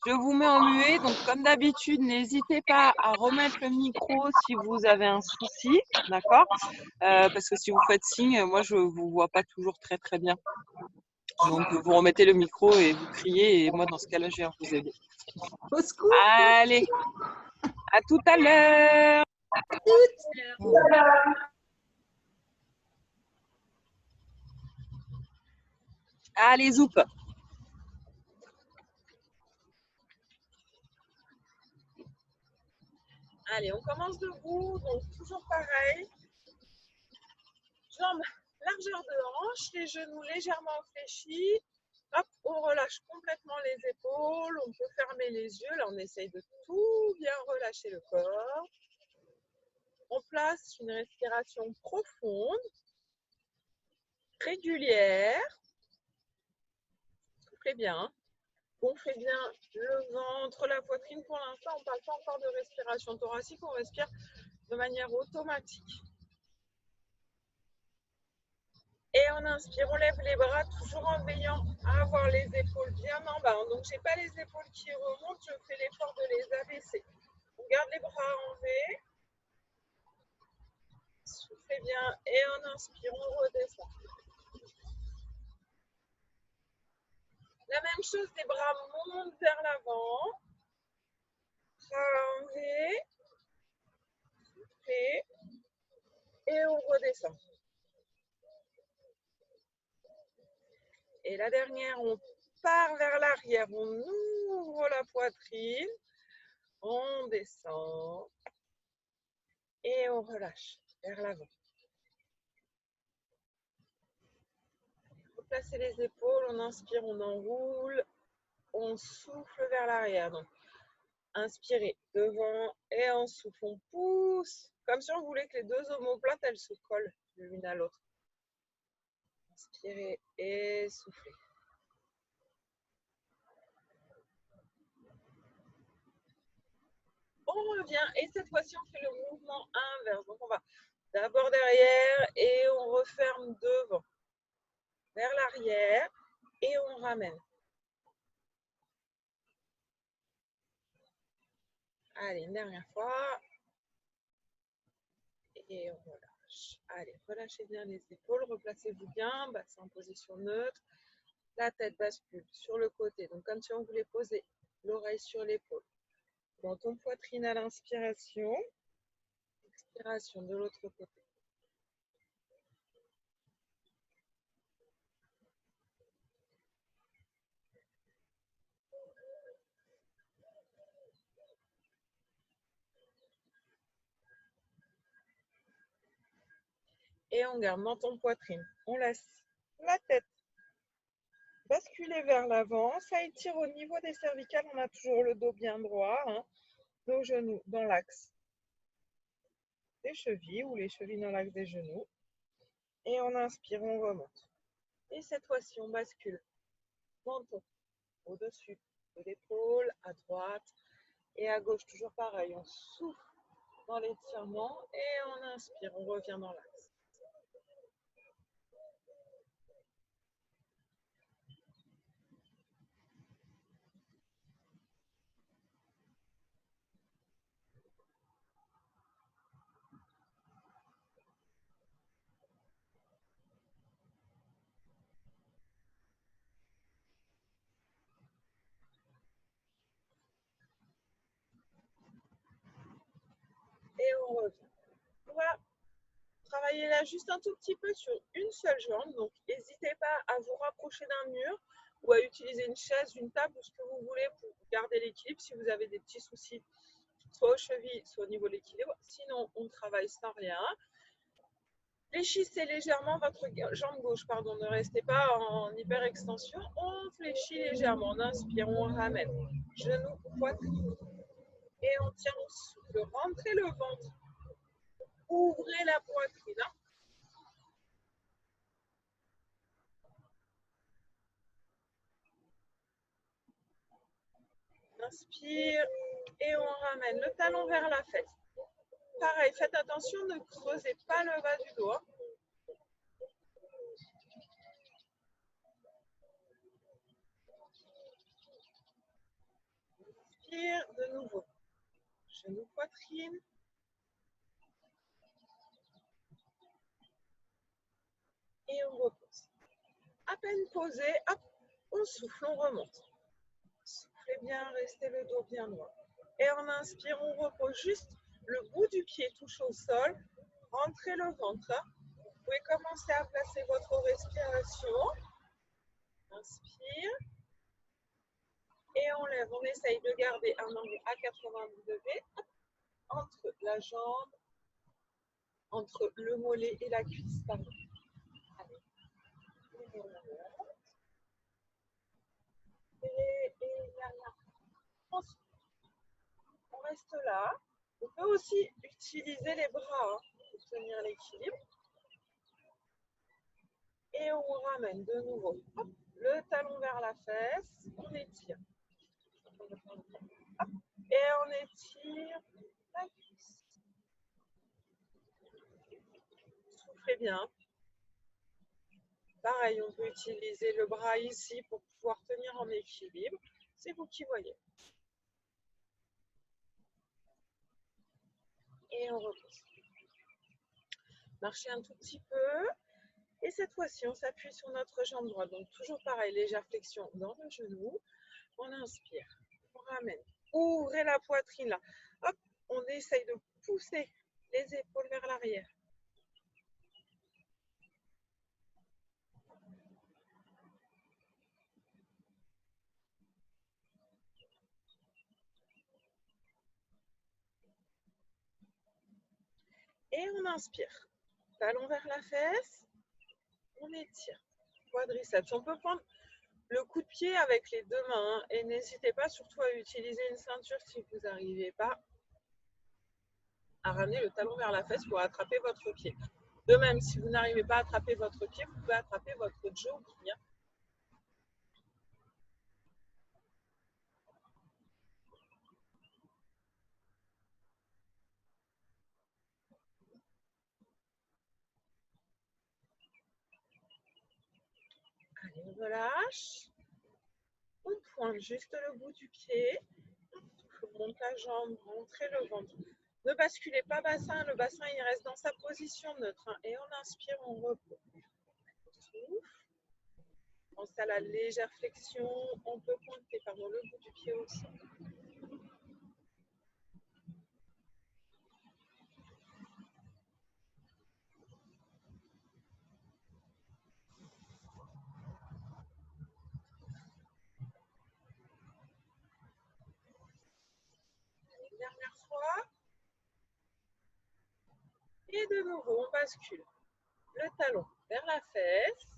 Je vous mets en muet, donc comme d'habitude, n'hésitez pas à remettre le micro si vous avez un souci, d'accord? Parce que si vous faites signe, moi je vous vois pas toujours très très bien. Donc vous remettez le micro et vous criez et moi dans ce cas-là, je viens vous aider. Au secours. Allez, à tout à l'heure. Allez, zoup. Allez, on commence debout, donc toujours pareil. Jambes, largeur de hanche, les genoux légèrement fléchis. Hop, on relâche complètement les épaules, on peut fermer les yeux. Là, on essaye de tout bien relâcher le corps. On place une respiration profonde, régulière. Soufflez bien. Gonflez bien le ventre, la poitrine. Pour l'instant, on ne parle pas encore de respiration thoracique, on respire de manière automatique. Et on inspire, on lève les bras, toujours en veillant à avoir les épaules bien en bas. Donc, je n'ai pas les épaules qui remontent, je fais l'effort de les abaisser. On garde les bras en V. Soufflez bien et on inspire, on redescend. La même chose, les bras montent vers l'avant. Bras en V. Soufflez. Et on redescend. Et la dernière, on part vers l'arrière, on ouvre la poitrine, on descend et on relâche vers l'avant. Replacez les épaules, on inspire, on enroule, on souffle vers l'arrière. Donc, inspirez devant et on souffle, on pousse, comme si on voulait que les deux omoplates, elles se collent l'une à l'autre. Inspirez et soufflez. On revient et cette fois-ci, on fait le mouvement inverse. Donc, on va d'abord derrière et on referme devant. Vers l'arrière et on ramène. Allez, une dernière fois. Et on relâche. Allez, relâchez bien les épaules, replacez-vous bien, bassin en position neutre. La tête bascule sur le côté, donc comme si on voulait poser l'oreille sur l'épaule. Menton poitrine à l'inspiration, expiration de l'autre côté. Et on garde menton poitrine. On laisse la tête basculer vers l'avant. Ça étire au niveau des cervicales. On a toujours le dos bien droit. Nos genoux dans l'axe des chevilles ou les chevilles dans l'axe des genoux. Et on inspire, on remonte. Et cette fois-ci, on bascule. Menton au-dessus de l'épaule, à droite et à gauche. Toujours pareil, on souffle dans l'étirement et on inspire, on revient dans l'axe. Et on revient. On va travailler là juste un tout petit peu sur une seule jambe. Donc, n'hésitez pas à vous rapprocher d'un mur ou à utiliser une chaise, une table ou ce que vous voulez pour garder l'équilibre si vous avez des petits soucis, soit aux chevilles, soit au niveau de l'équilibre. Sinon, on travaille sans rien. Fléchissez légèrement votre jambe gauche, pardon, ne restez pas en hyper extension. On fléchit légèrement, on inspire, on ramène. Genou, poitrine. Et on tient, on souffle. Rentrez le ventre. Ouvrez la poitrine. Inspire et on ramène le talon vers la fesse. Pareil, faites attention, ne creusez pas le bas du dos. inspire, de nouveau. Genou, poitrine. Et on repose. À peine posé, hop, on souffle, on remonte. Soufflez bien, restez le dos bien droit. Et en inspire, on repose juste le bout du pied touche au sol. Rentrez le ventre. Vous pouvez commencer à placer votre respiration. Inspire. Et on lève. On essaye de garder un angle à 90 degrés entre la jambe, entre le mollet et la cuisse. Pardon. Allez. Et là. On reste là. On peut aussi utiliser les bras pour tenir l'équilibre. Et on ramène de nouveau hop, le talon vers la fesse. On étire. Hop, et on étire la cuisse. Soufflez bien. Pareil, on peut utiliser le bras ici pour pouvoir tenir en équilibre. C'est vous qui voyez. Et on repose. Marchez un tout petit peu. Et cette fois-ci, on s'appuie sur notre jambe droite. Donc toujours pareil, légère flexion dans le genou. On inspire. On ramène. Ouvrez la poitrine là. Hop, on essaye de pousser les épaules vers l'arrière. Et on inspire. Talon vers la fesse. On étire. Quadriceps. On peut prendre le coup de pied avec les deux mains. Et n'hésitez pas surtout à utiliser une ceinture si vous n'arrivez pas à ramener le talon vers la fesse pour attraper votre pied. De même, si vous n'arrivez pas à attraper votre pied, vous pouvez attraper votre jogging. Allez, on relâche. On pointe juste le bout du pied. On monte la jambe, rentrez le ventre. Ne basculez pas bassin, le bassin il reste dans sa position neutre. Et on inspire, on repose. Souffle. Pensez à la légère flexion. On peut pointer le bout du pied aussi. Une dernière fois. Et de nouveau, on bascule. Le talon vers la fesse.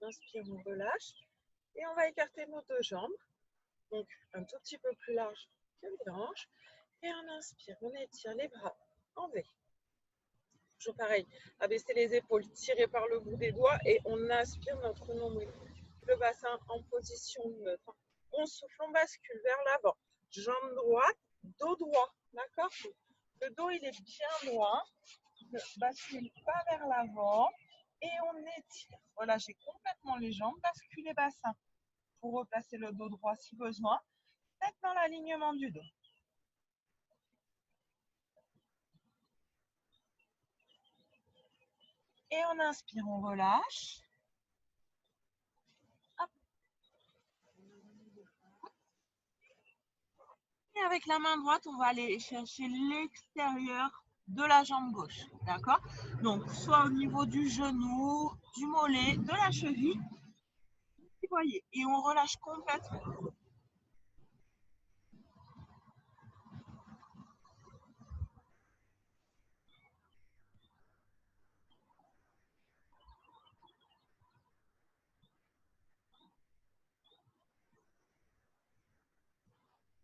On inspire, on relâche. Et on va écarter nos deux jambes. Donc, un tout petit peu plus large que les hanches. Et on inspire, on étire les bras en V. Toujours pareil, abaisser les épaules, tirer par le bout des doigts et on aspire notre nombril. Le bassin en position neutre. On souffle, on bascule vers l'avant. Jambe droite, dos droit. D'accord? Le dos, il est bien droit. Ne bascule pas vers l'avant. Et on étire. Relâchez complètement les jambes. Basculez bassin pour replacer le dos droit si besoin. Tête dans l'alignement du dos. Et on inspire, on relâche. Hop. Et avec la main droite, on va aller chercher l'extérieur de la jambe gauche. D'accord? Donc, soit au niveau du genou, du mollet, de la cheville. Vous voyez. Et on relâche complètement.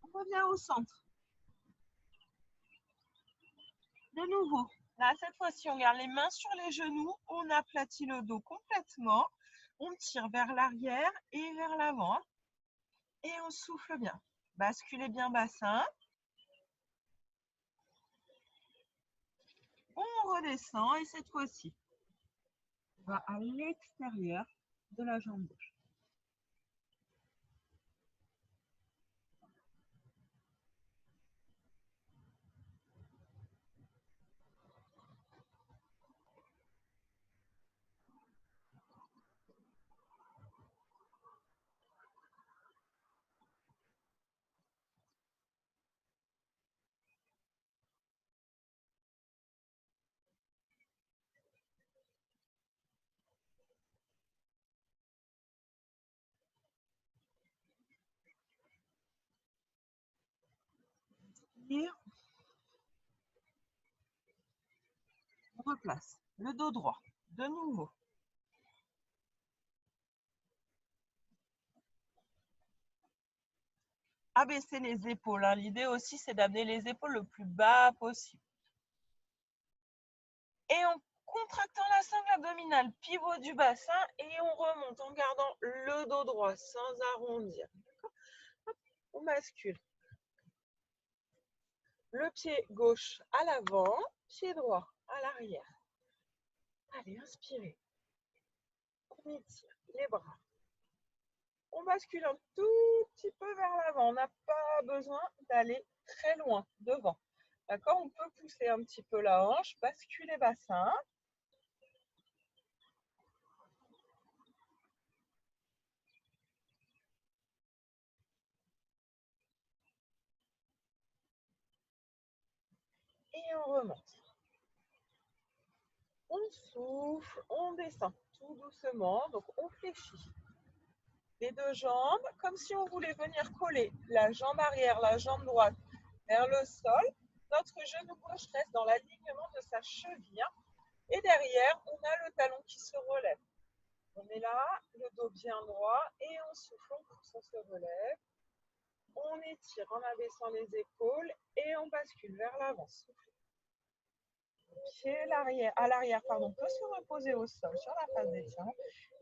On revient au centre. De nouveau. Là, cette fois-ci, on garde les mains sur les genoux. On aplatit le dos complètement. On tire vers l'arrière et vers l'avant. Et on souffle bien. Basculez bien bassin. On redescend et cette fois-ci, on va à l'extérieur de la jambe gauche. On replace le dos droit de nouveau. Abaisser les épaules. L'idée aussi, c'est d'amener les épaules le plus bas possible. Et en contractant la sangle abdominale, pivot du bassin et on remonte en gardant le dos droit sans arrondir. On bascule. Le pied gauche à l'avant, pied droit à l'arrière. Allez, inspirez. On étire les bras. On bascule un tout petit peu vers l'avant. On n'a pas besoin d'aller très loin devant. D'accord? On peut pousser un petit peu la hanche, basculer bassin. Et on remonte. On souffle, on descend tout doucement. Donc on fléchit les deux jambes comme si on voulait venir coller la jambe arrière, la jambe droite vers le sol. Notre genou gauche reste dans l'alignement de sa cheville. Et derrière, on a le talon qui se relève. On est là, le dos bien droit et on souffle, on se relève. On étire en abaissant les épaules et on bascule vers l'avant. Pied à l'arrière, peut se reposer au sol sur la face des tiens.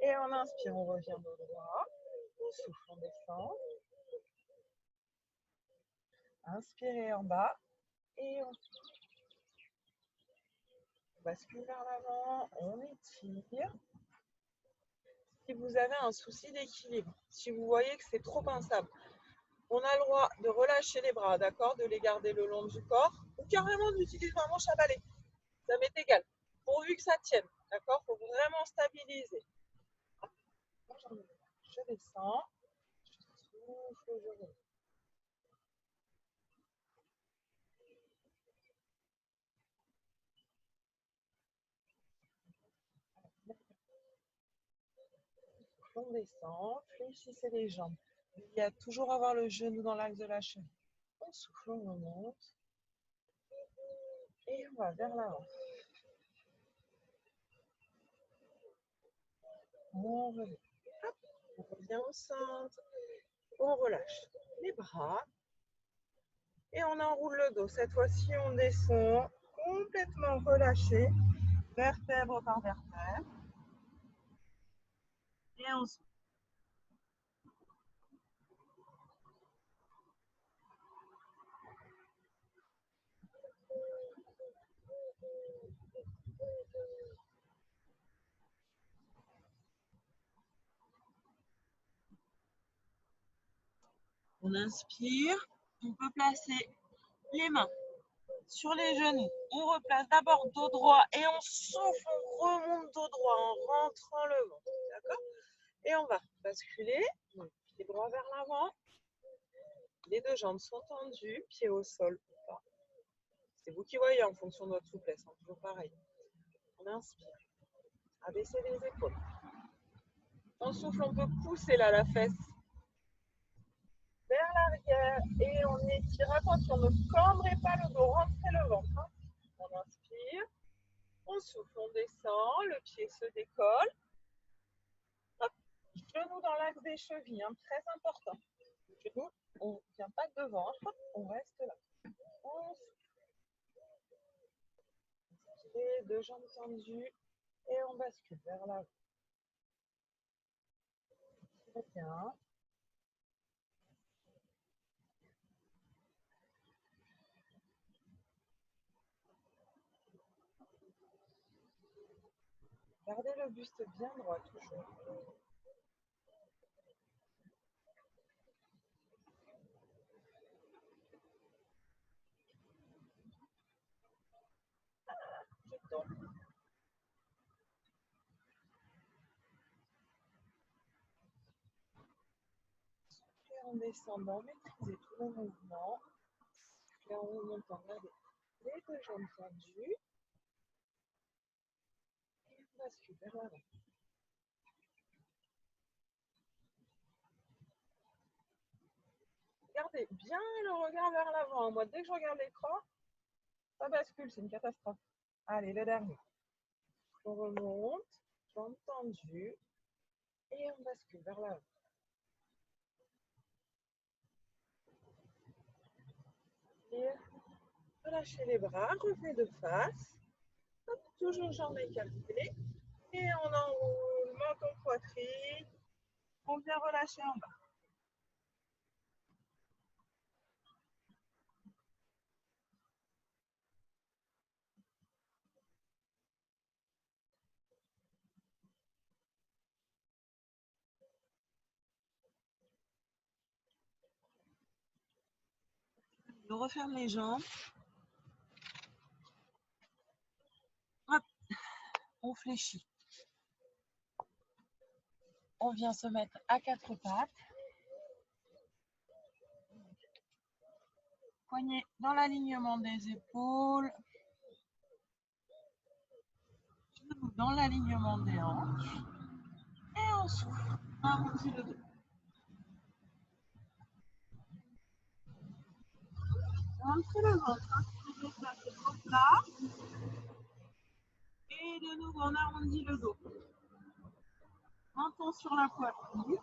Et on inspire, on revient dos droit. On souffle, on descend. Inspirez en bas et on bascule vers l'avant. On étire. Si vous avez un souci d'équilibre, si vous voyez que c'est trop instable, on a le droit de relâcher les bras, d'accord, de les garder le long du corps ou carrément d'utiliser un manche à balai. Ça m'est égal, pourvu que ça tienne, d'accord. Il faut vraiment stabiliser. Je descends, je souffle, je remonte. On descend, fléchissez les jambes. Il y a toujours avoir le genou dans l'axe de la cheville. On souffle, on remonte. Et on va vers l'avant. On revient. Hop, on revient au centre. On relâche les bras. Et on enroule le dos. Cette fois-ci, on descend complètement relâché, vertèbre par vertèbre. Et on souffle. On inspire. On peut placer les mains sur les genoux. On replace d'abord dos droit et on souffle, on remonte dos droit en rentrant le ventre. D'accord? Et on va basculer, pied droit vers l'avant. Les deux jambes sont tendues, pied au sol ou pas. C'est vous qui voyez en fonction de votre souplesse, hein, toujours pareil. On inspire, abaisser les épaules. On souffle, on peut pousser là la fesse vers l'arrière et on étire. Attention, ne cambrez pas le dos, rentrez le ventre. Hein. On inspire, on souffle, on descend, le pied se décolle. Hop, genou dans l'axe des chevilles, hein, très important. Le genou, on ne vient pas devant, hop, on reste là. On souffle, deux jambes tendues et on bascule vers l'avant. Très bien. Gardez le buste bien droit toujours. Je tombe. Et en descendant, maîtrisez tout le mouvement. Et en remontant, gardez les deux jambes tendues. Et on bascule vers l'avant. Gardez bien le regard vers l'avant. Moi, dès que je regarde l'écran, ça bascule, c'est une catastrophe. Allez, le dernier. On remonte, jambes tendues. Et on bascule vers l'avant. Et relâchez les bras, revenez de face. Hop, toujours jambes écartées. Et on enroule, menton poitrine. On vient relâcher en bas. On referme les jambes. Hop, on fléchit. On vient se mettre à quatre pattes. Poignets dans l'alignement des épaules. Genoux dans l'alignement des hanches. Et on souffle. Arrondis le dos. Rentrez le ventre. Inspirez, placez trop plat. Et de nouveau, on arrondit le dos. Menton sur la poitrine.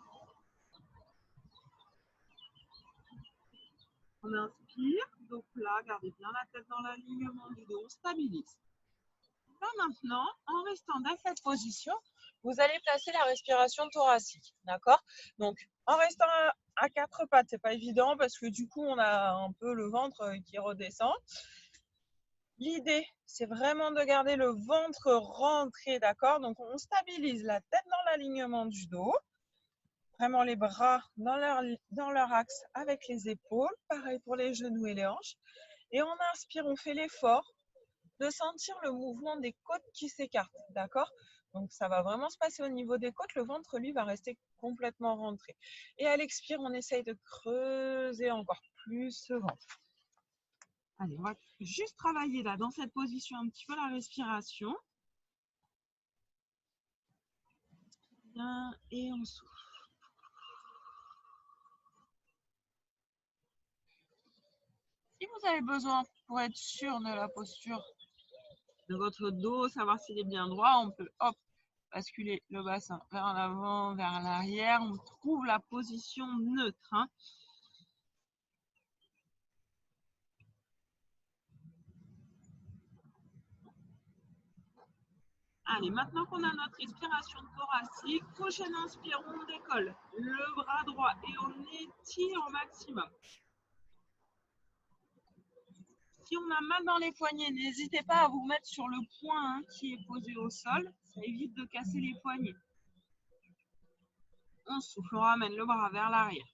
On inspire, dos plat, gardez bien la tête dans l'alignement du dos, on stabilise. Là maintenant, en restant dans cette position, vous allez placer la respiration thoracique, d'accord? Donc, en restant à quatre pattes, c'est pas évident parce que du coup, on a un peu le ventre qui redescend. L'idée, c'est vraiment de garder le ventre rentré, d'accord? Donc, on stabilise la tête dans l'alignement du dos. Vraiment les bras dans leur axe avec les épaules. Pareil pour les genoux et les hanches. Et on inspire, on fait l'effort de sentir le mouvement des côtes qui s'écartent, d'accord? Donc ça va vraiment se passer au niveau des côtes. Le ventre, lui, va rester complètement rentré. Et à l'expire, on essaye de creuser encore plus ce ventre. Allez, on va juste travailler là, dans cette position, un petit peu la respiration. Bien, et on souffle. Si vous avez besoin, pour être sûr de la posture de votre dos, savoir s'il est bien droit, on peut basculer le bassin vers l'avant, vers l'arrière. On trouve la position neutre. Allez, maintenant qu'on a notre respiration thoracique, prochaine inspire, on décolle le bras droit et on étire au maximum. Si on a mal dans les poignets, n'hésitez pas à vous mettre sur le point qui est posé au sol. Ça évite de casser les poignets. On souffle, on ramène le bras vers l'arrière.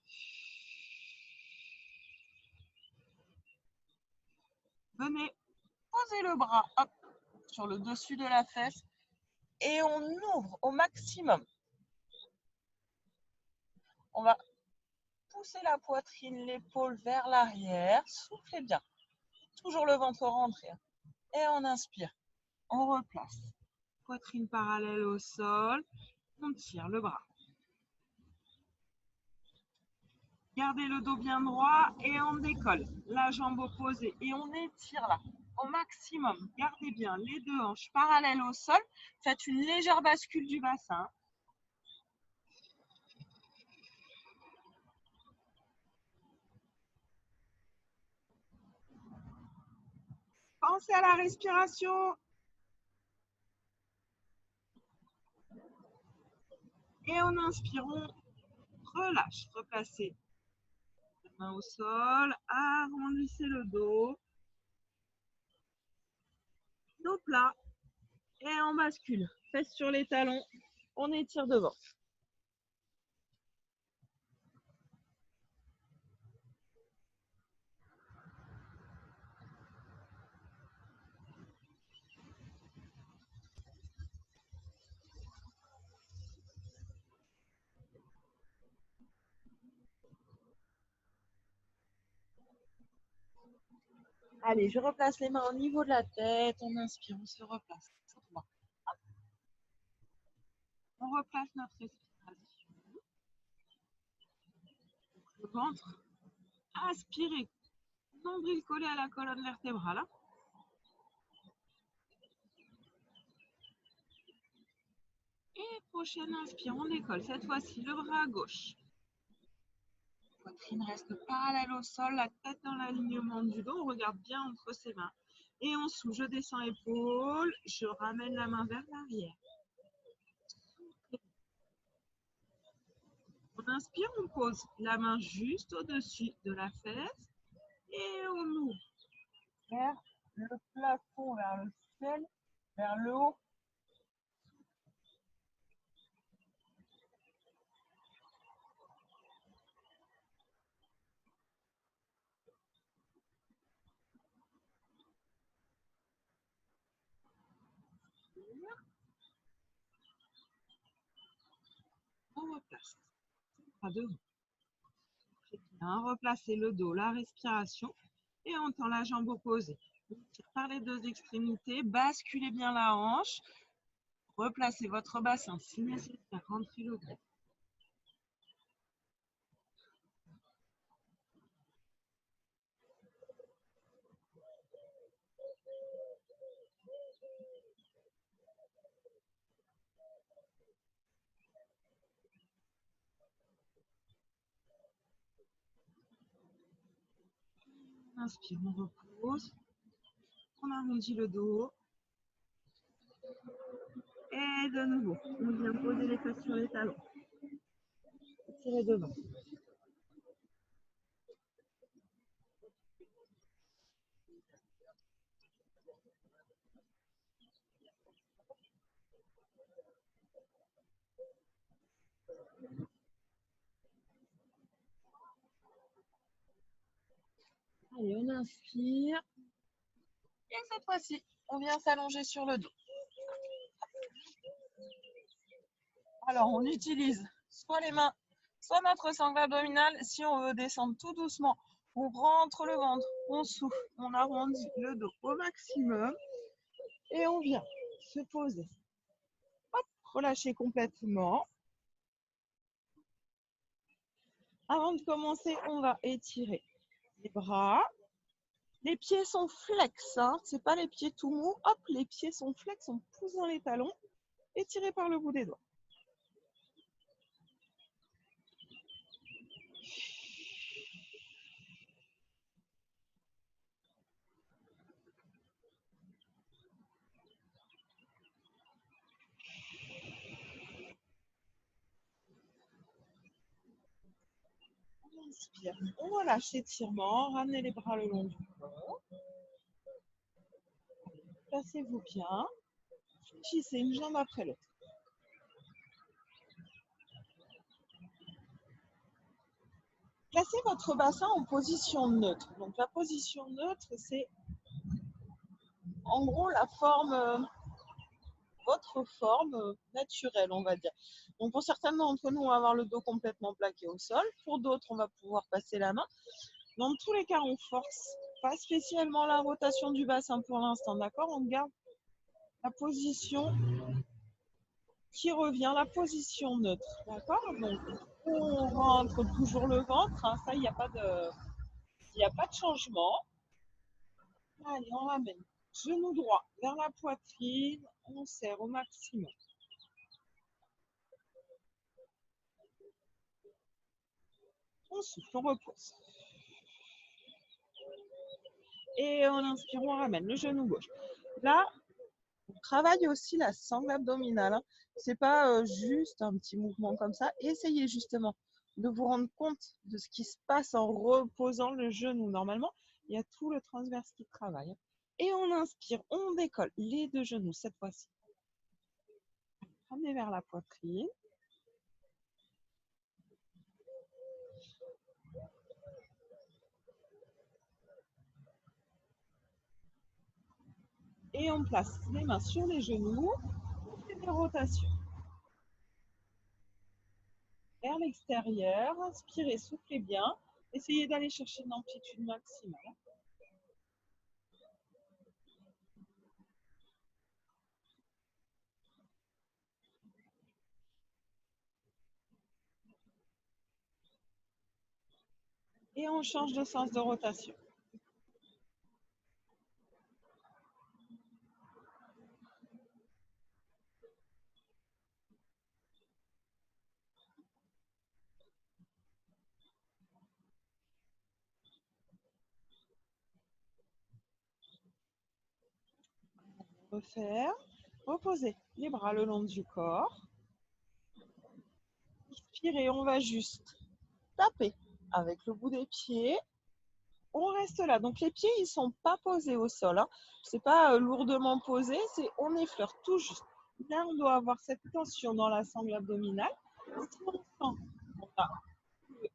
Venez poser le bras sur le dessus de la fesse et on ouvre au maximum. On va pousser la poitrine, l'épaule vers l'arrière. Soufflez bien. Toujours le ventre rentré. Et on inspire. On replace. Poitrine parallèle au sol. On tire le bras. Gardez le dos bien droit et on décolle. La jambe opposée et on étire là au maximum. Gardez bien les deux hanches parallèles au sol. Faites une légère bascule du bassin. Pensez à la respiration. Et on inspire, on relâche. Replacez la main au sol, arrondissez le dos, dos plat et on bascule. Fesses sur les talons, on étire devant. Allez, je replace les mains au niveau de la tête. On inspire, on se replace. On replace notre respiration. Le ventre, aspirez. Nombril collé à la colonne vertébrale. Et prochaine inspire, on décolle. Cette fois-ci, le bras gauche. La poitrine reste parallèle au sol, la tête dans l'alignement du dos. On regarde bien entre ses mains. Et en dessous, je descends épaules. Je ramène la main vers l'arrière. On inspire, on pose la main juste au-dessus de la fesse. Et on ouvre vers le plafond, vers le ciel, vers le haut. On replace. Pas devant. Bien, replacez le dos, la respiration et on tend la jambe opposée. On tire par les deux extrémités, basculez bien la hanche, replacez votre bassin si nécessaire, rentrez le greffe. On inspire, on repose, on arrondit le dos et de nouveau, on vient poser les fesses sur les talons. Tirez devant. Allez, on inspire. Et cette fois-ci, on vient s'allonger sur le dos. Alors, on utilise soit les mains, soit notre sangle abdominale. Si on veut descendre tout doucement, on rentre le ventre, on souffle, on arrondit le dos au maximum et on vient se poser. Hop, relâcher complètement. Avant de commencer, on va étirer les bras. Les pieds sont flex, hein. C'est pas les pieds tout mous. Hop, les pieds sont flex, on pousse dans les talons. Étirez par le bout des doigts. On inspire, on relâche l'étirement, ramenez les bras le long du corps. Placez-vous bien. Fléchissez une jambe après l'autre. Placez votre bassin en position neutre. Donc la position neutre, c'est en gros la forme, votre forme naturelle, on va dire. Donc pour certains d'entre nous, on va avoir le dos complètement plaqué au sol. Pour d'autres, on va pouvoir passer la main. Dans tous les cas, on force pas spécialement la rotation du bassin pour l'instant, d'accord? On garde la position qui revient, la position neutre, d'accord? Donc on rentre toujours le ventre, hein, ça, il n'y a pas de changement. Allez, on ramène. Genou droit vers la poitrine, on serre au maximum. On souffle, on repose. Et on inspire, on ramène le genou gauche. Là, on travaille aussi la sangle abdominale. Hein. C'est pas juste un petit mouvement comme ça. Essayez justement de vous rendre compte de ce qui se passe en reposant le genou. Normalement, il y a tout le transverse qui travaille. Et on inspire, on décolle les deux genoux cette fois-ci. Ramenez vers la poitrine. Et on place les mains sur les genoux. On fait des rotations. Vers l'extérieur, inspirez, soufflez bien. Essayez d'aller chercher une amplitude maximale. Et on change de sens de rotation. Refaire. Reposez les bras le long du corps. Inspirez, on va juste taper avec le bout des pieds. On reste là. Donc les pieds, ils ne sont pas posés au sol. Hein. Ce n'est pas lourdement posé, c'est on effleure tout juste. Là, on doit avoir cette tension dans la sangle abdominale. Si on sent qu'on a le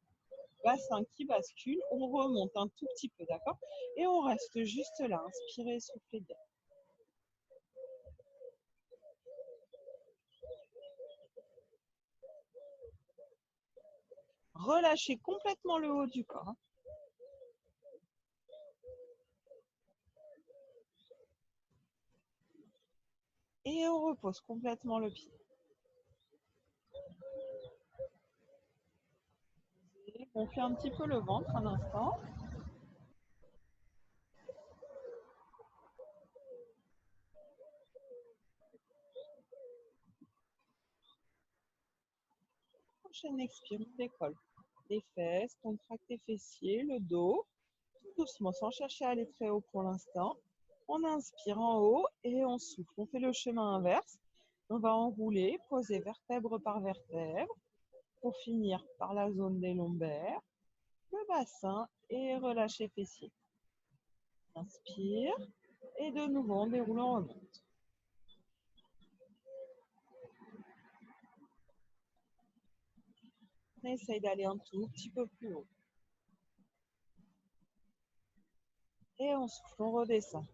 bassin qui bascule, on remonte un tout petit peu, d'accord? Et on reste juste là. Inspirez, soufflez bien. Relâchez complètement le haut du corps. Hein. Et on repose complètement le pied. On fait un petit peu le ventre un instant. Prochaine expire, on décolle les fesses, contracte les fessiers, le dos, tout doucement, sans chercher à aller très haut pour l'instant. On inspire en haut et on souffle. On fait le chemin inverse. On va enrouler, poser vertèbre par vertèbre pour finir par la zone des lombaires, le bassin et relâcher fessiers. Inspire et de nouveau on déroule, on remonte. On essaye d'aller un tout petit peu plus haut. Et on souffle, on redescend.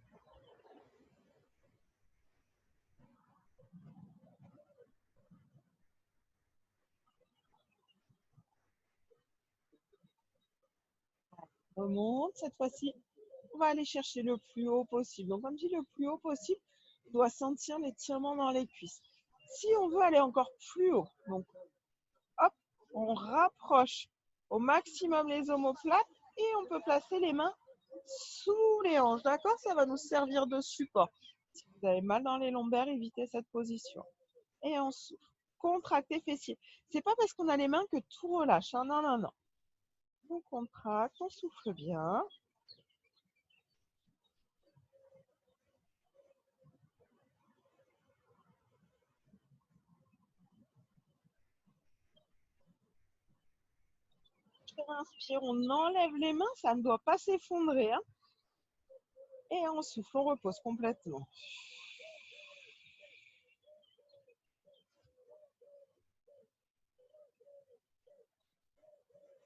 Remonte, cette fois-ci, on va aller chercher le plus haut possible. Donc, comme je dis le plus haut possible, on doit sentir l'étirement dans les cuisses. Si on veut aller encore plus haut, donc hop, on rapproche au maximum les omoplates et on peut placer les mains sous les hanches. D'accord? Ça va nous servir de support. Si vous avez mal dans les lombaires, évitez cette position. Et on souffle. Contractez fessiers. C'est pas parce qu'on a les mains que tout relâche. Hein. Non, non, non. On contracte, on souffle bien. On inspire, on enlève les mains, ça ne doit pas s'effondrer. Hein. Et on souffle, on repose complètement.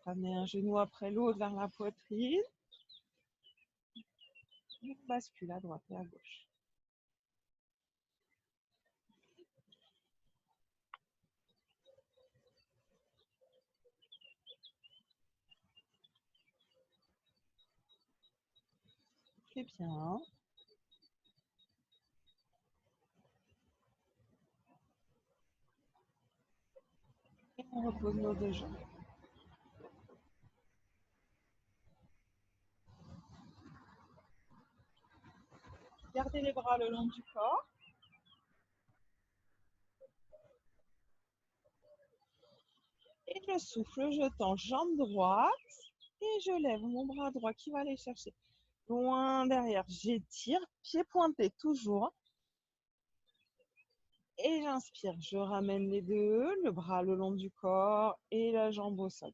Ramenez un genou après l'autre vers la poitrine. On bascule à droite et à gauche. Soufflez bien. Et on repose nos deux jambes. Gardez les bras le long du corps. Et je souffle, je tends jambe droite. Et je lève mon bras droit qui va aller chercher loin derrière. J'étire, pied pointé toujours. Et j'inspire. Je ramène les deux, le bras le long du corps et la jambe au sol.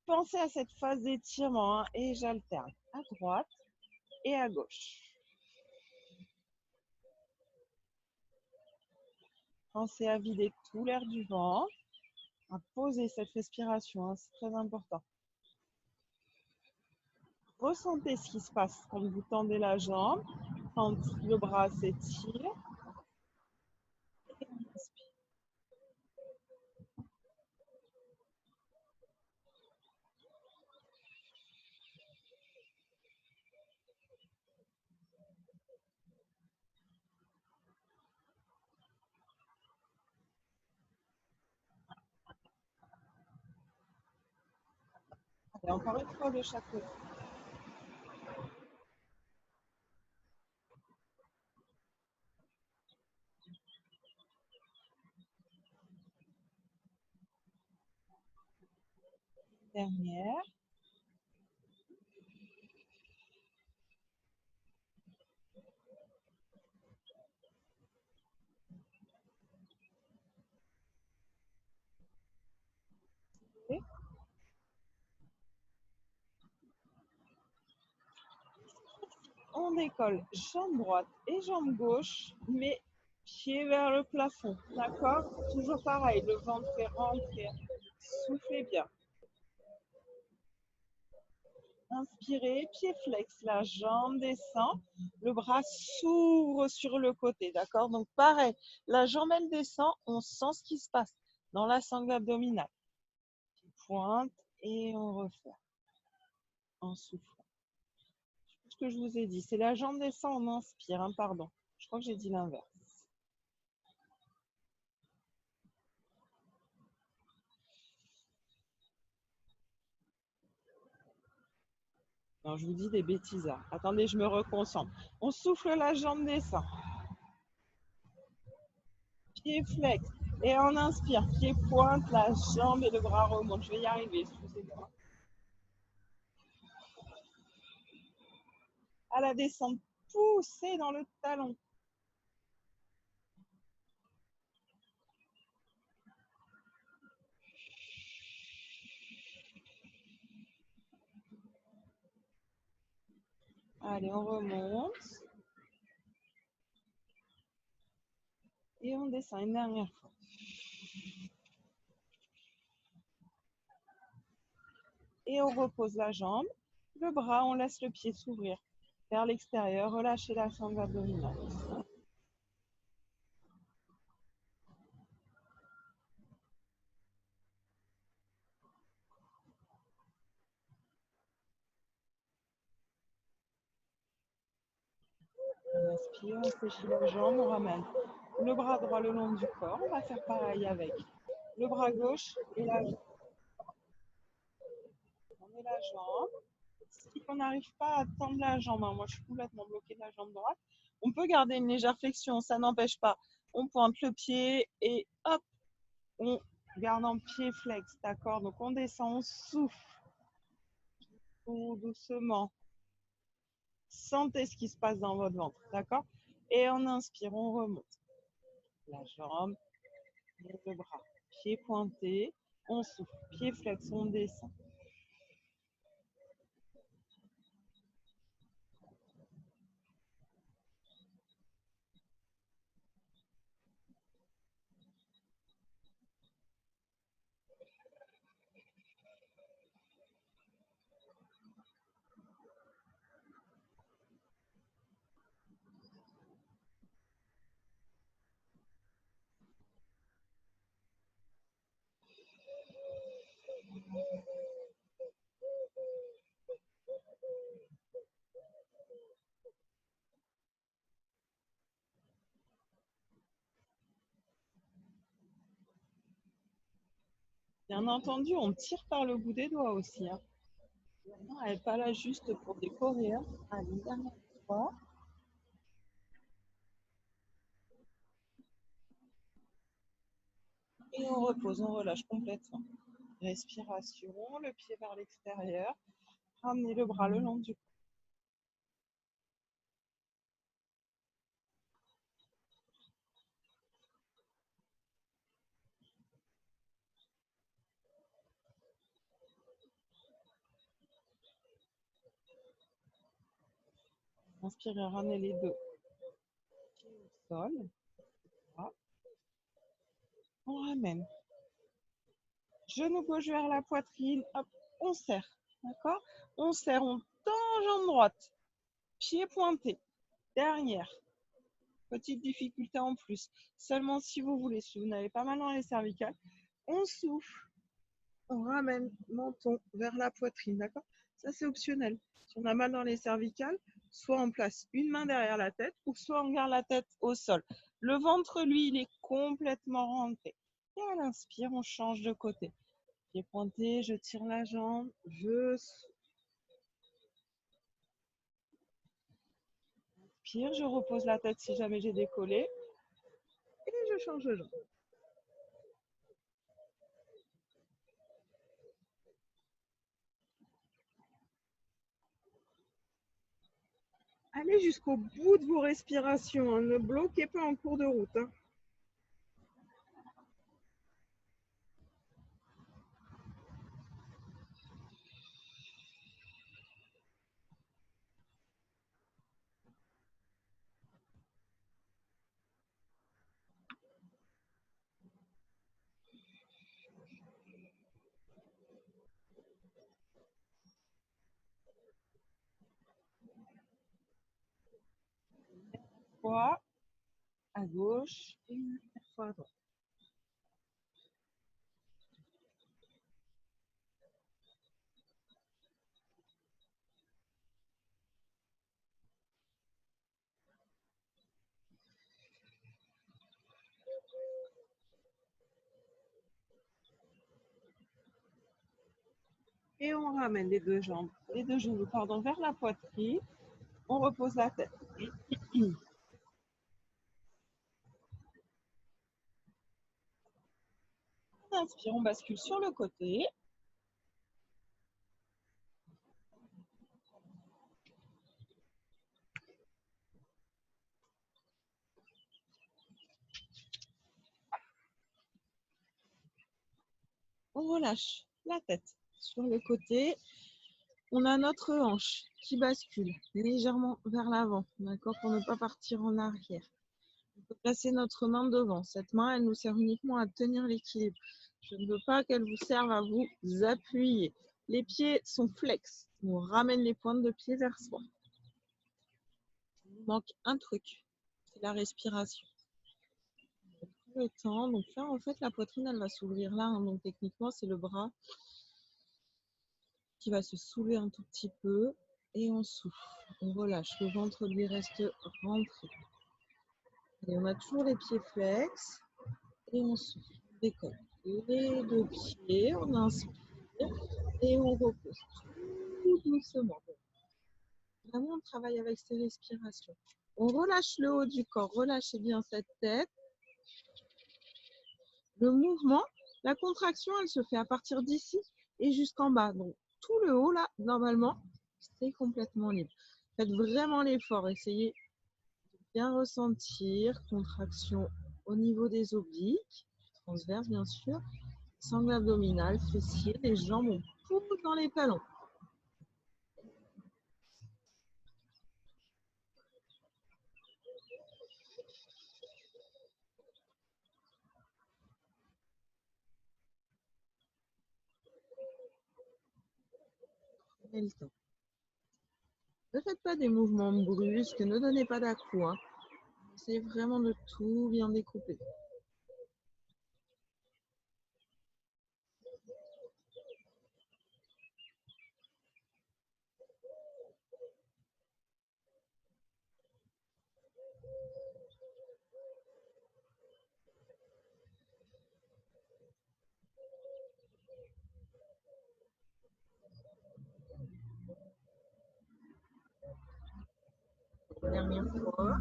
Pensez à cette phase d'étirement, hein, et j'alterne à droite et à gauche. Pensez à vider tout l'air du ventre, à poser cette respiration, hein, c'est très important. Ressentez ce qui se passe quand vous tendez la jambe, quand le bras s'étire. Et encore une fois de chaque côté. Dernière. On décolle jambe droite et jambe gauche, mais pied vers le plafond. D'accord? Toujours pareil, le ventre fait rentrer. Soufflez bien. Inspirez, pied flex, la jambe descend, le bras s'ouvre sur le côté, d'accord? Donc pareil, la jambe elle descend, on sent ce qui se passe dans la sangle abdominale. Pointe et on refait en soufflant. Ce que je vous ai dit, c'est la jambe descend, on inspire, hein, pardon. Je crois que j'ai dit l'inverse. Non, je vous dis des bêtises là. Attendez, je me reconcentre. On souffle, la jambe descend. Pied flex. Et on inspire. Pied pointe, la jambe et le bras remonte. Je vais y arriver, excusez-moi. À la descente, poussez dans le talon. Allez, on remonte. Et on descend une dernière fois. Et on repose la jambe. Le bras, on laisse le pied s'ouvrir vers l'extérieur. Relâchez la sangle abdominale. On inspire, on fléchit la jambe, on ramène le bras droit le long du corps. On va faire pareil avec le bras gauche et la jambe. On met la jambe. Si on n'arrive pas à tendre la jambe, hein, moi je suis complètement bloquée de la jambe droite, on peut garder une légère flexion, ça n'empêche pas. On pointe le pied et hop, on garde en pied flex, d'accord? Donc on descend, on souffle tout doucement. Sentez ce qui se passe dans votre ventre, d'accord? Et on inspire, on remonte. La jambe, le bras, pied pointé, on souffle, pied flex, on descend. Bien entendu, on tire par le bout des doigts aussi, hein. Non, elle n'est pas là juste pour décorer, hein. Allez, une dernière fois. Et on repose, on relâche complètement. Respiration, le pied vers l'extérieur. Ramenez le bras le long du cou. Inspirez, ramenez les deux pieds au sol. Voilà. On ramène. Genou gauche vers la poitrine. Hop, on serre. D'accord? On serre, on tend jambe droite. Pied pointé. Derrière. Petite difficulté en plus. Seulement si vous voulez, si vous n'avez pas mal dans les cervicales, on souffle. On ramène menton vers la poitrine. D'accord? Ça, c'est optionnel. Si on a mal dans les cervicales, soit on place une main derrière la tête ou soit on garde la tête au sol. Le ventre, lui, il est complètement rentré. Et à l'inspire, on change de côté. Pied pointé, je tire la jambe, je inspire, je repose la tête si jamais j'ai décollé et je change de jambe. Allez jusqu'au bout de vos respirations, hein. Ne bloquez pas en cours de route, hein. Fois à gauche et une fois à droite. Et on ramène les deux jambes, les deux genoux, pardon, vers la poitrine. On repose la tête. On inspire, on bascule sur le côté. On relâche la tête sur le côté. On a notre hanche qui bascule légèrement vers l'avant, d'accord, pour ne pas partir en arrière. On peut placer notre main devant. Cette main, elle nous sert uniquement à tenir l'équilibre. Je ne veux pas qu'elle vous serve à vous appuyer. Les pieds sont flex. On ramène les pointes de pied vers soi. Il nous manque un truc, c'est la respiration. Tout le temps. Donc là, en fait, la poitrine, elle va s'ouvrir là, hein. Donc techniquement, c'est le bras qui va se soulever un tout petit peu et on souffle. On relâche. Le ventre lui reste rentré. Et on a toujours les pieds flex et on souffle. On décolle. Les deux pieds, on inspire et on repose tout doucement. Vraiment, on travaille avec ces respirations. On relâche le haut du corps, relâchez bien cette tête. Le mouvement, la contraction, elle se fait à partir d'ici et jusqu'en bas. Donc, tout le haut, là, normalement, c'est complètement libre. Faites vraiment l'effort. Essayez de bien ressentir. Contraction au niveau des obliques, transverse bien sûr, sangle abdominal, fessier, les jambes, on pousse dans les talons. Prenez le temps. Ne faites pas des mouvements brusques, ne donnez pas d'à-coups, hein. Essayez vraiment de tout bien découper. Dernière fois.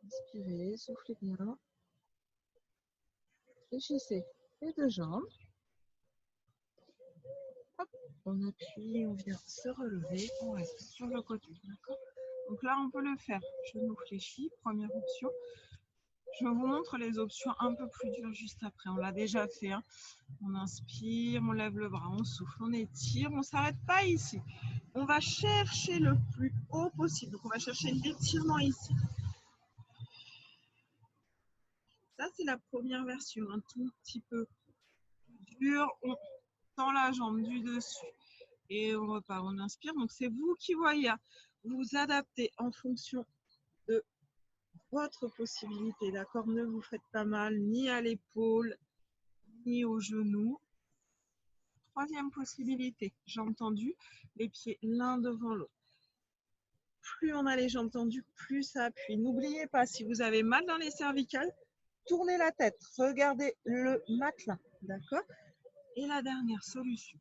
Inspirez, soufflez bien. Fléchissez les deux jambes. Hop, on appuie, on vient se relever, on reste sur le côté. D'accord. Donc là, on peut le faire. Genou fléchi, première option. Je vous montre les options un peu plus dures juste après. On l'a déjà fait. Hein. On inspire, on lève le bras, on souffle, on étire. On ne s'arrête pas ici. On va chercher le plus haut possible. Donc, on va chercher l'étirement ici. Ça, c'est la première version. Un tout petit peu dur. On tend la jambe du dessus. Et on repart. On inspire. Donc, c'est vous qui voyez. Vous adaptez en fonction de votre possibilité, d'accord? Ne vous faites pas mal ni à l'épaule, ni au genou. Troisième possibilité, jambes tendues, les pieds l'un devant l'autre. Plus on a les jambes tendues, plus ça appuie. N'oubliez pas, si vous avez mal dans les cervicales, tournez la tête, regardez le matelas, d'accord? Et la dernière solution,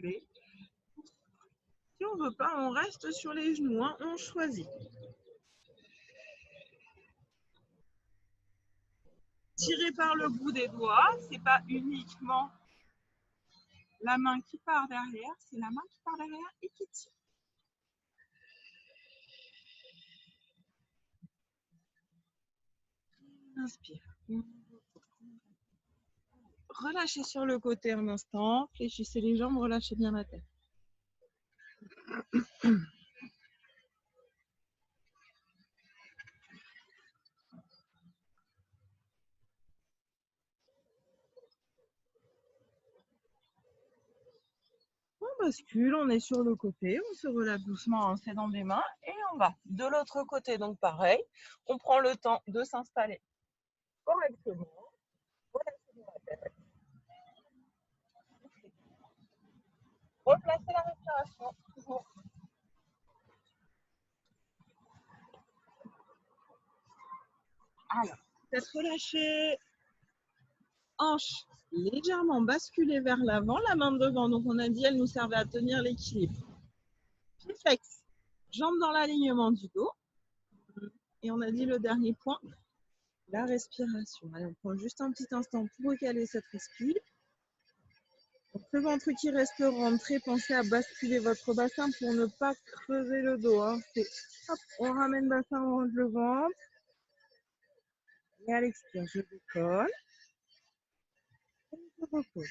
si on ne veut pas, on reste sur les genoux, hein, on choisit. Tirez par le bout des doigts, c'est pas uniquement la main qui part derrière, c'est la main qui part derrière et qui tire. Inspire. Relâchez sur le côté un instant, fléchissez les jambes, relâchez bien la tête. On bascule, on est sur le côté, on se relâche doucement en s'aidant des mains et on va de l'autre côté. Donc pareil, on prend le temps de s'installer correctement. Relâchez bien la tête. Replacez la respiration, toujours. Alors, tête relâchée, hanche légèrement basculée vers l'avant, la main devant. Donc on a dit, elle nous servait à tenir l'équilibre. Pied flex, jambes dans l'alignement du dos. Et on a dit le dernier point, la respiration. Allez, on prend juste un petit instant pour recaler cette respiration. Donc, le ventre qui reste rentré, pensez à basculer votre bassin pour ne pas creuser le dos. Hein. Hop, on ramène le bassin, on range le ventre. Et à l'expire, je décolle. Et je repose.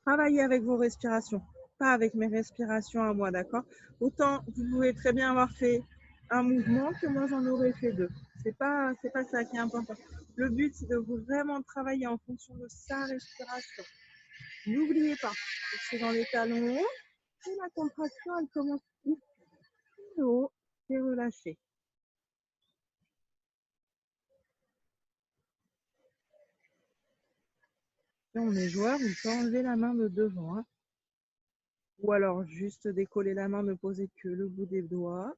Travaillez avec vos respirations, pas avec mes respirations à moi, d'accord? Autant vous pouvez très bien avoir fait un mouvement que moi j'en aurais fait deux. C'est pas ça qui est important. Le but, c'est de vraiment travailler en fonction de sa respiration. N'oubliez pas, c'est dans les talons. Et la contraction, elle commence ici, le haut, et relâché. Si on est joueur, on peut enlever la main de devant. Hein. Ou alors juste décoller la main, ne poser que le bout des doigts.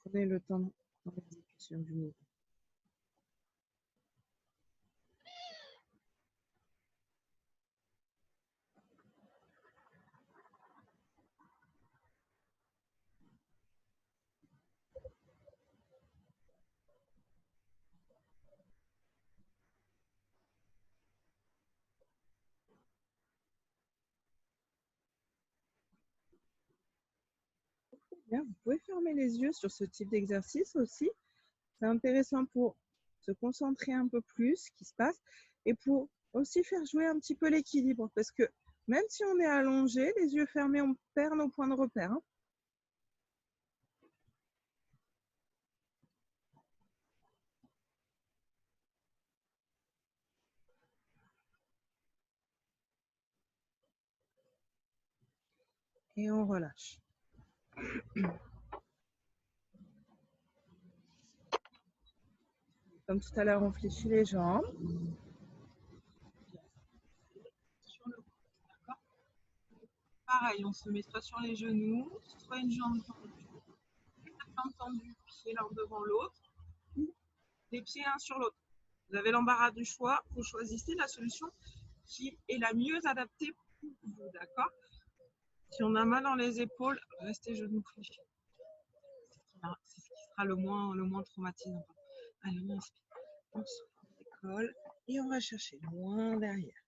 Prenez le temps dans l'exécution du mouvement. Bien, vous pouvez fermer les yeux sur ce type d'exercice aussi. C'est intéressant pour se concentrer un peu plus ce qui se passe et pour aussi faire jouer un petit peu l'équilibre parce que même si on est allongé, les yeux fermés, on perd nos points de repère. Hein. Et on relâche. Comme tout à l'heure, on fléchit les jambes. Sur le corps, pareil, on se met soit sur les genoux, soit une jambe tendue. La jambe tendue, pied l'un devant l'autre, ou les pieds l'un sur l'autre. Vous avez l'embarras du choix, vous choisissez la solution qui est la mieux adaptée pour vous, d'accord? Si on a mal dans les épaules, restez genoux fléchis. C'est ce qui sera le moins traumatisant. Allez, on inspire, on souffle, on décolle. Et on va chercher loin derrière.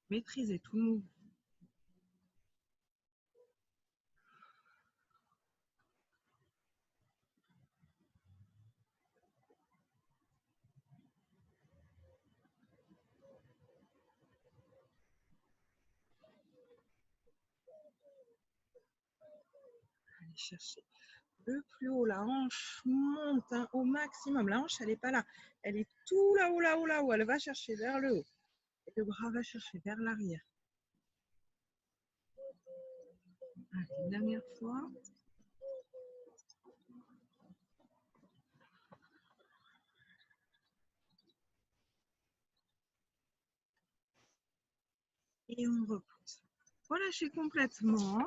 Maîtrisez tout le mouvement. Allez chercher le plus haut. La hanche monte au maximum. La hanche, elle n'est pas là. Elle est tout là-haut, là-haut, là-haut. Elle va chercher vers le haut. Et le bras va chercher vers l'arrière. Allez, une dernière fois. Et on repousse. Relâchez complètement.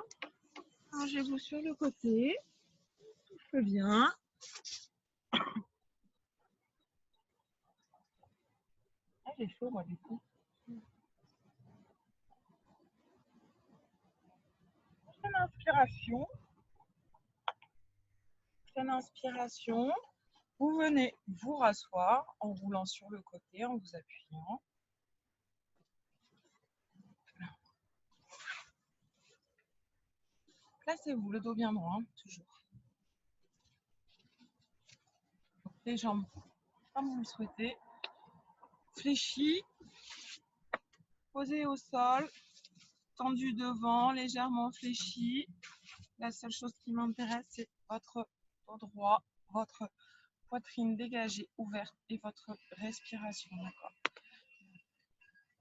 Rangez-vous sur le côté. Souffle bien. Ah, j'ai chaud, moi, du coup. Prochaine inspiration. Prochaine inspiration. Vous venez vous rasseoir en roulant sur le côté, en vous appuyant. Placez-vous le dos bien droit, toujours. Donc, les jambes comme vous le souhaitez. Fléchies. Posées au sol. Tendu devant, légèrement fléchi. La seule chose qui m'intéresse, c'est votre dos droit, votre poitrine dégagée, ouverte et votre respiration. D'accord.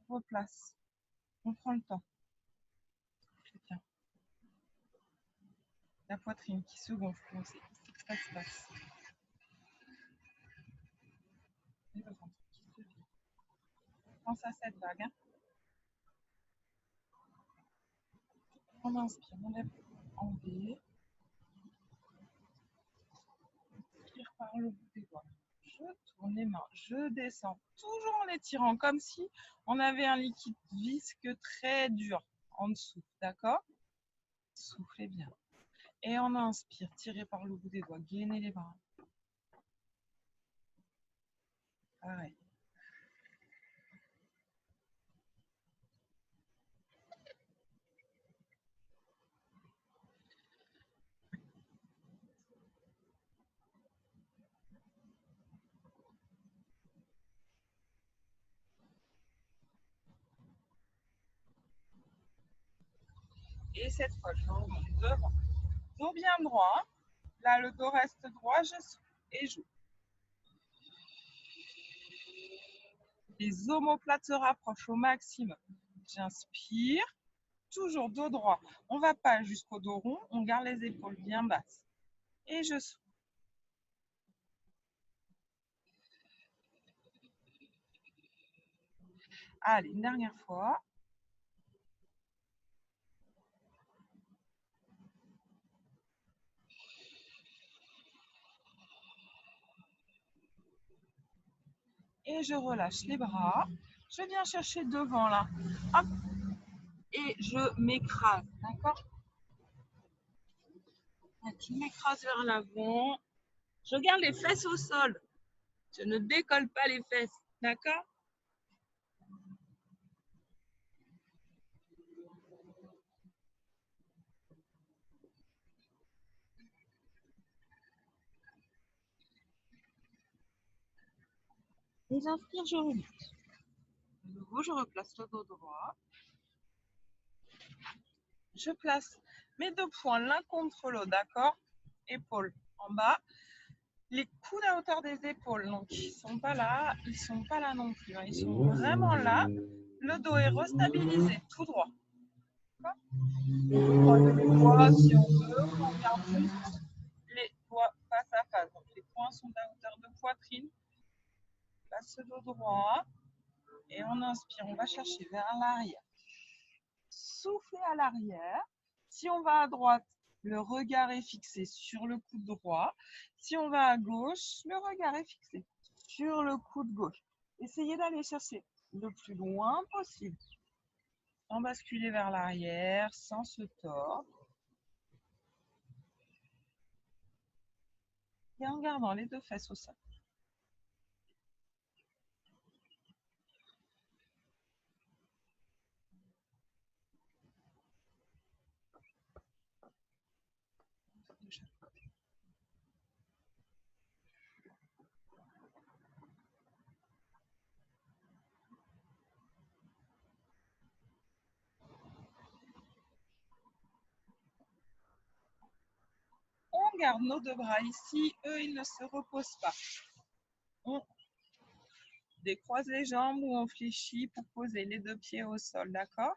On replace. On prend le temps. C'est bien. La poitrine qui se gonfle, on sait ici que ça se passe. Et le ventre qui se vide. Pense à cette vague. Hein. On inspire, on lève en V. Tire par le bout des doigts. Je tourne les mains, je descends, toujours en étirant, comme si on avait un liquide visqueux très dur en dessous, d'accord? Soufflez bien. Et on inspire, tirez par le bout des doigts, gainez les bras. Pareil. Et cette fois, je remonte devant. Dos bien droit. Là, le dos reste droit, je souffle et j'ouvre. Les omoplates se rapprochent au maximum. J'inspire, toujours dos droit. On ne va pas jusqu'au dos rond, on garde les épaules bien basses. Et je souffle. Allez, une dernière fois. Et je relâche les bras. Je viens chercher devant là. Hop. Et je m'écrase, d'accord? Je m'écrase vers l'avant. Je garde les fesses au sol. Je ne décolle pas les fesses, d'accord? Et j'inspire, je remonte. De nouveau, je replace le dos droit. Je place mes deux poings l'un contre l'autre, d'accord? Épaules en bas. Les coudes à hauteur des épaules, donc ils ne sont pas là, ils ne sont pas là non plus. Hein. Ils sont vraiment là. Le dos est restabilisé, tout droit. On peut croiser les doigts si on veut. On garde juste les doigts face à face. Donc les poings sont à hauteur de poitrine. Place le dos droit. Et on inspire, on va chercher vers l'arrière. Soufflez à l'arrière. Si on va à droite, le regard est fixé sur le coude droit. Si on va à gauche, le regard est fixé sur le coude gauche. Essayez d'aller chercher le plus loin possible. Sans basculer vers l'arrière, sans se tordre. Et en gardant les deux fesses au sol. On garde nos deux bras ici, eux ils ne se reposent pas. On décroise les jambes ou on fléchit pour poser les deux pieds au sol, d'accord?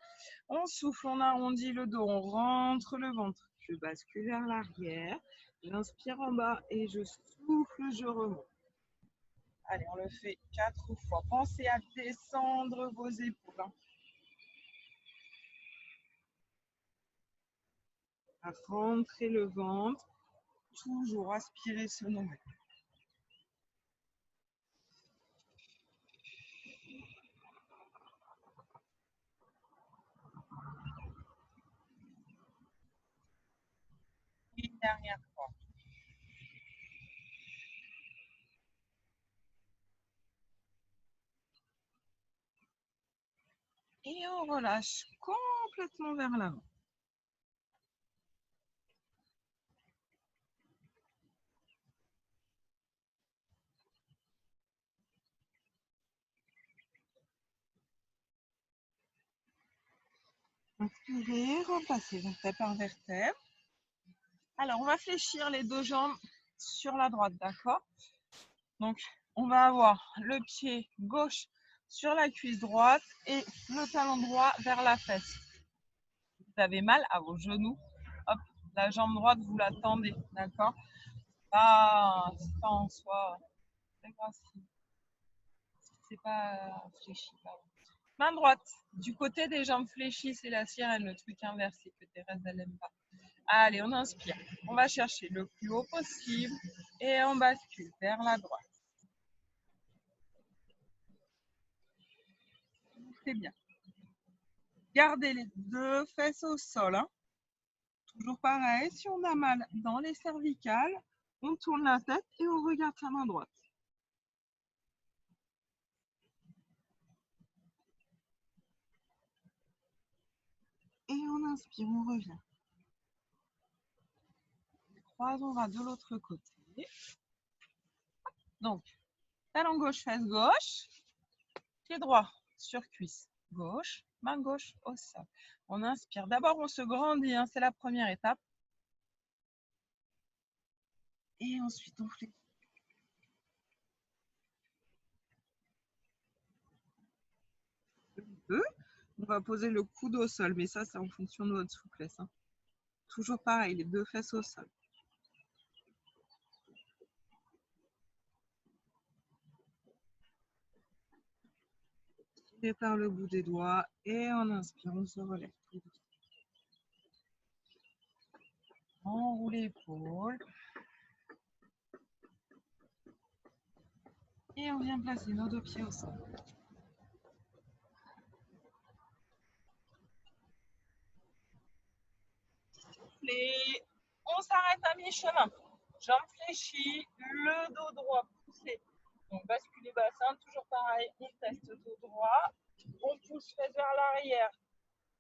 On souffle, on arrondit le dos, on rentre le ventre. Je bascule vers l'arrière, j'inspire en bas et je souffle, je remonte. Allez, on le fait 4 fois. Pensez à descendre vos épaules. À rentrer le ventre, toujours aspirer ce nombre. Une dernière fois. Et on relâche complètement vers l'avant. Inspirez, repassez vertèbre par vertèbre. Alors, on va fléchir les deux jambes sur la droite, d'accord? Donc, on va avoir le pied gauche sur la cuisse droite et le talon droit vers la fesse. Vous avez mal à vos genoux, hop, la jambe droite, vous la tendez, d'accord? C'est pas en soi, c'est pas si c'est pas fléchi, pardon. Main droite, du côté des jambes fléchies, c'est la sirène, le truc inversé que Thérèse n'aime pas. Allez, on inspire. On va chercher le plus haut possible et on bascule vers la droite. C'est bien. Gardez les deux fesses au sol. Hein. Toujours pareil, si on a mal dans les cervicales, on tourne la tête et on regarde sa main droite. Et on inspire, on revient. Croisons, on va de l'autre côté. Donc, talon gauche, fesse gauche, pied droit sur cuisse gauche, main gauche au sol. On inspire. D'abord, on se grandit, hein, c'est la première étape. Et ensuite, on fléchit. On va poser le coude au sol, mais ça, c'est en fonction de votre souplesse. Hein. Toujours pareil, les deux fesses au sol. Tirez par le bout des doigts et en inspire, on se relève. On roule l'épaule. Et on vient placer nos deux pieds au sol. Et on s'arrête à mi-chemin. Jambes fléchies, le dos droit poussé. Donc basculez bassin, toujours pareil, on teste dos droit. On pousse fesse vers l'arrière,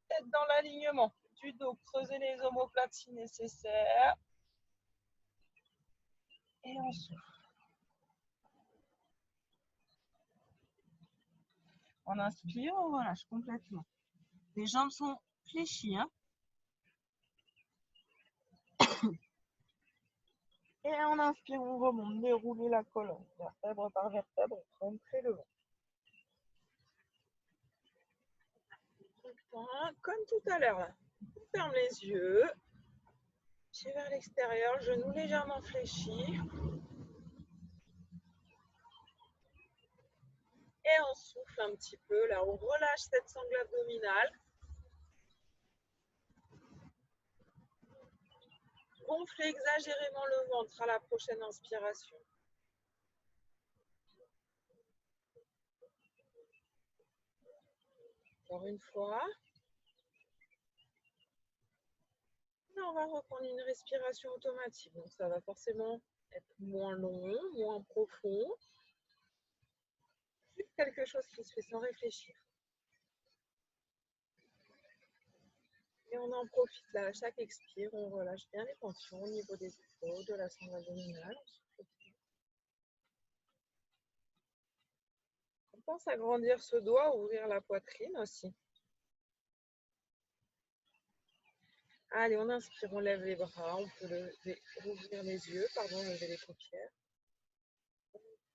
tête dans l'alignement du dos, creusez les omoplates si nécessaire. Et on souffle. On inspire, on relâche complètement. Les jambes sont fléchies. Hein. Et on inspire, on remonte, déroulez la colonne, vertèbre par vertèbre, rentrez le ventre. Comme tout à l'heure, on ferme les yeux, pied vers l'extérieur, genoux légèrement fléchis. Et on souffle un petit peu, là on relâche cette sangle abdominale. Gonflez exagérément le ventre à la prochaine inspiration. Encore une fois. Et on va reprendre une respiration automatique. Donc ça va forcément être moins long, moins profond. Juste quelque chose qui se fait sans réfléchir. Et on en profite là, à chaque expire, on relâche bien les tensions au niveau des épaules, de la sonde abdominale. On pense à grandir ce doigt, ouvrir la poitrine aussi. Allez, on inspire, on lève les bras, on peut ouvrir les yeux, lever les paupières.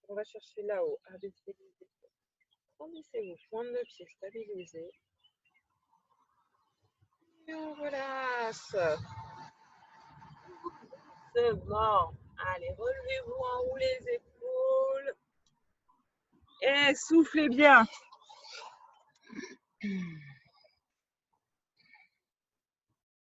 On va chercher là-haut, abaisser les épaules. Grandissez-vous, pointe de pied stabilisée. Et on relâche. Doucement. Allez, relevez-vous en haut les épaules. Et soufflez bien.